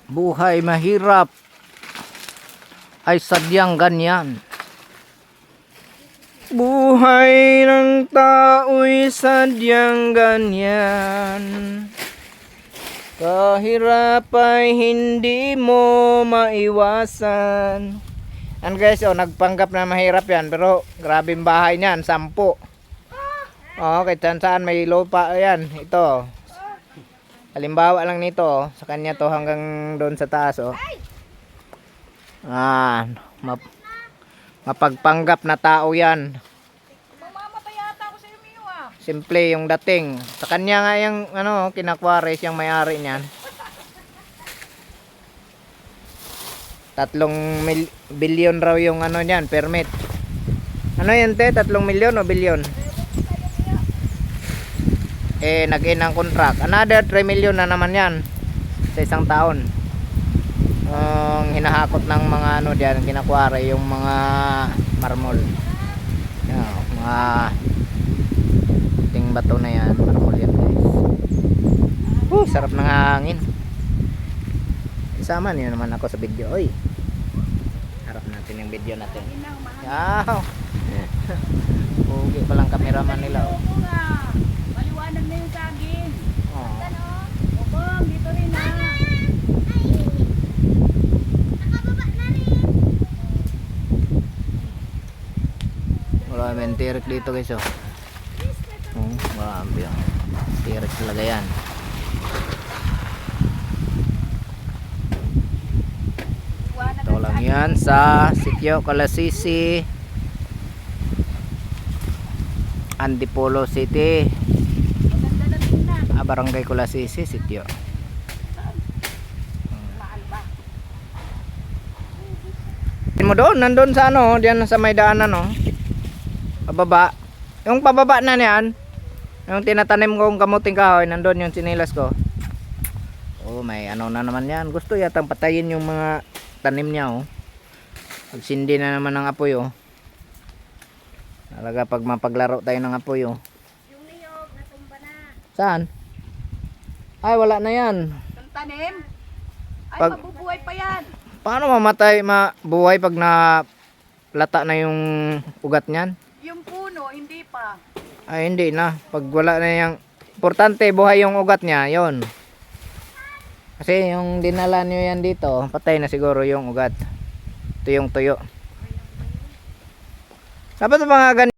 Buhay mahirap ay sadyang ganyan. Buhay ng tao'y sadyang ganyan. Kahirap ay hindi mo maiwasan. Ano guys, oh, nagpanggap na mahirap yan, pero grabing bahay niyan, 10. Oh, kahit saan may lupa yan. Ito. Halimbawa lang nito, oh, sa kanya to hanggang doon sa taas, oh. Mapagpanggap na tao yan. Mamamatay yata ako sa iyo, Mio, ah. Simple yung dating. Sa kanya nga yung ano, kinakwares yung may-ari niyan. 3 billion raw yung ano niyan, permit. Ano yan te? 3 milyon o bilyon? Nag-in ang contract. Another 3 million na naman yan sa isang taon. Ang hinahakot ng mga ano diyan, kinakware yung mga marmol. Yan, mga ting bato na yan, marmol yan guys. Sarap ng hangin. Isama niyo naman ako sa video. Oy. Harap natin yung video natin. Yaw. Pugi pa lang cameraman nila, oh. Maliwanag na yung saging. Oh. Bobong, dito rin na. Maraming tirik dito guys, oh. Marami, oh. Tirik talaga yan. Ito lang yan sa Sitio Kalasisi, Antipolo City, Maganda na tingnan. Barangay Kalasisi, Sitio. Mahal ba? Mo doon, nandun sa ano, diyan sa may daanan, no. Pababa. Yung pababa na niyan, yung tinatanim kong kamuting kahoy, nandun yung sinilas ko. Oh, may ano na naman yan. Gusto yatang patayin yung mga tanim niya, oh. Pagsindi na naman ng apoy, oh. Talaga pag mapaglaro tayo ng apoy, oh. Yung niyog, natumba na. Saan? Ay, wala na yan. Yung tanim? Ay, Pag- mabubuhay pa yan. Paano mamatay, mabuhay pag na lata na yung ugat niyan? Yung puno, hindi pa. Ay, hindi na. Pag wala na yung... Importante, buhay yung ugat niya, yon. Kasi yung dinala nyo yan dito, patay na siguro yung ugat. Ito yung tuyo. Dapat mga ganito.